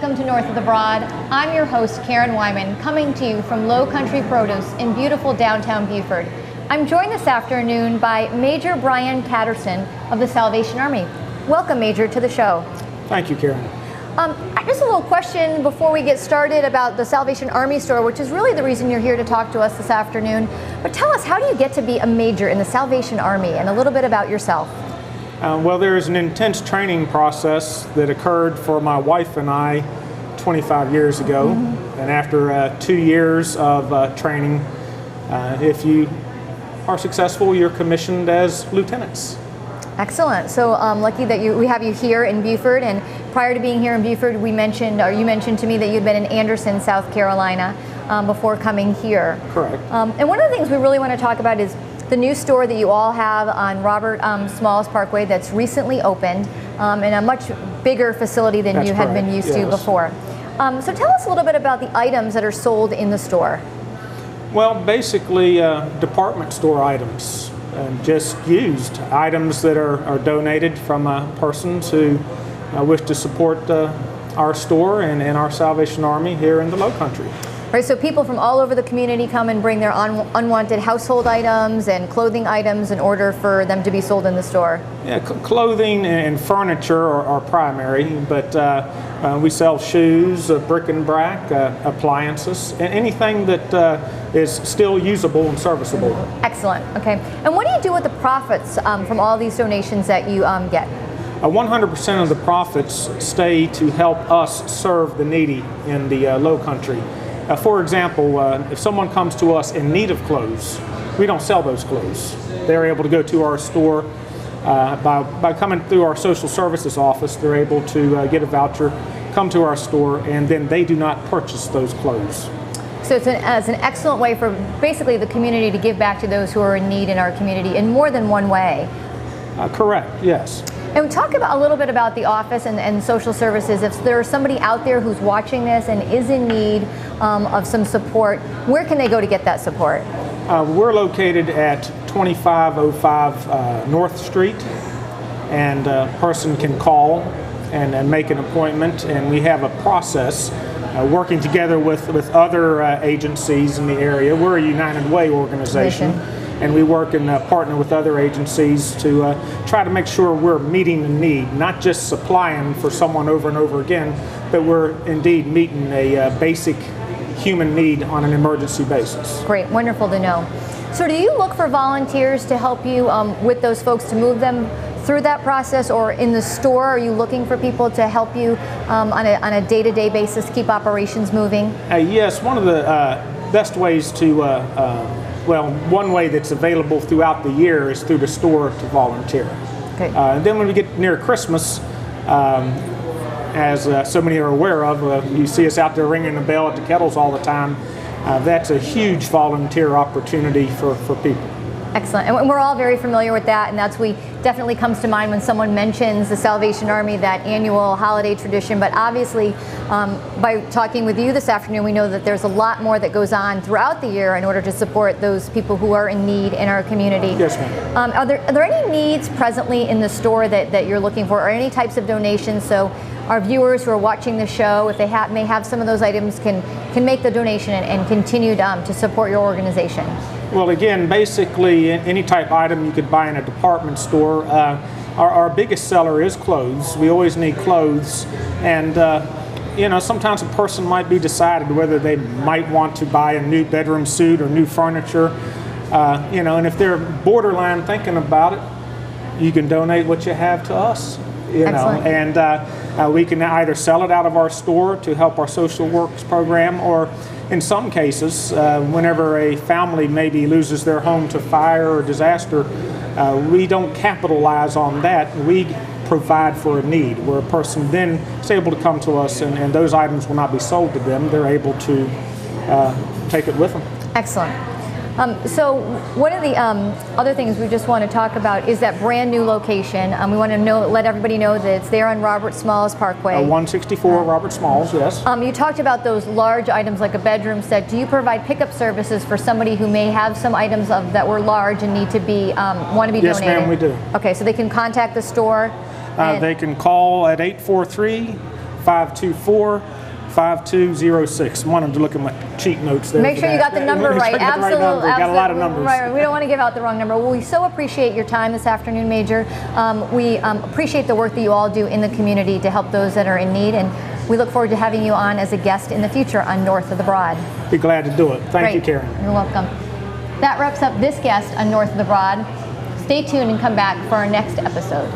welcome to North of the Broad. I'm your host, Karen Wyman, coming to you from Low Country Produce in beautiful downtown Beaufort. I'm joined this afternoon by Major Bryan Tatterson of the Salvation Army. Welcome, Major, to the show. Thank you, Karen. Just a little question before we get started about the Salvation Army store, which is really the reason you're here to talk to us this afternoon. But tell us, how do you get to be a major in the Salvation Army, and a little bit about yourself? Well, there is an intense training process that occurred for my wife and I 25 years ago. And after 2 years of training, if you are successful, you're commissioned as lieutenants. Excellent. So lucky that we have you here in Beaufort. And prior to being here in Beaufort, you mentioned to me that you'd been in Anderson, South Carolina, before coming here. Correct. And one of the things we really want to talk about is the new store that you all have on Robert Smalls Parkway that's recently opened in a much bigger facility than you had been used to before. So tell us a little bit about the items that are sold in the store. Well, basically department store items, just used items that are donated from persons who wish to support our store and our Salvation Army here in the Low Country. Right, so people from all over the community come and bring their unwanted household items and clothing items in order for them to be sold in the store. Yeah, clothing and furniture are primary, but we sell shoes, bric-a-brac, appliances, and anything that is still usable and serviceable. Excellent. Okay. And what do you do with the profits from all these donations that you get? 100% of the profits stay to help us serve the needy in the Low Country. For example, if someone comes to us in need of clothes, we don't sell those clothes. They're able to go to our store by coming through our social services office. They're able to get a voucher, come to our store, and then they do not purchase those clothes. So it's an excellent way for basically the community to give back to those who are in need in our community in more than one way. Correct, yes. And talk a little bit about the office and social services. If there's somebody out there who's watching this and is in need of some support, where can they go to get that support? We're located at 2505 North Street, and a person can call and make an appointment, and we have a process working together with other agencies in the area. We're a United Way organization. And we work and partner with other agencies to try to make sure we're meeting the need, not just supplying for someone over and over again, but we're indeed meeting a basic human need on an emergency basis. Great, wonderful to know. So do you look for volunteers to help you with those folks to move them through that process, or in the store, are you looking for people to help you on a day-to-day basis keep operations moving? Yes, one of the best ways to well, one way that's available throughout the year is through the store to volunteer. Okay. And then when we get near Christmas, as so many are aware of, you see us out there ringing the bell at the kettles all the time. That's a huge volunteer opportunity for people. Excellent. And we're all very familiar with that, and that's definitely comes to mind when someone mentions the Salvation Army, that annual holiday tradition. But obviously, by talking with you this afternoon, we know that there's a lot more that goes on throughout the year in order to support those people who are in need in our community. Yes, ma'am. Are there any needs presently in the store that you're looking for, or any types of donations? So our viewers who are watching the show, if they may have some of those items, can make the donation and continue to support your organization. Well, again, basically any type of item you could buy in a department store. Our biggest seller is clothes. We always need clothes, and sometimes a person might be decided whether they might want to buy a new bedroom suit or new furniture. And if they're borderline thinking about it, you can donate what you have to us. And we can either sell it out of our store to help our social works program, or in some cases, whenever a family maybe loses their home to fire or disaster, we don't capitalize on that. We provide for a need where a person then is able to come to us, and those items will not be sold to them. They're able to take it with them. Excellent. So one of the other things we just want to talk about is that brand new location. We want to let everybody know that it's there on Robert Smalls Parkway. 164 Robert Smalls, yes. You talked about those large items like a bedroom set. Do you provide pickup services for somebody who may have some items that were large and need to be want to be donated? Yes, ma'am, we do. Okay, so they can contact the store. They can call at 524-5206. Wanted to look at my cheat notes there. Make sure you got the number right. Absolutely. Got a lot of numbers. Right. We don't want to give out the wrong number. Well, we so appreciate your time this afternoon, Major. We appreciate the work that you all do in the community to help those that are in need, and we look forward to having you on as a guest in the future on North of the Broad. Be glad to do it. Thank you, Karen. You're welcome. That wraps up this guest on North of the Broad. Stay tuned and come back for our next episode.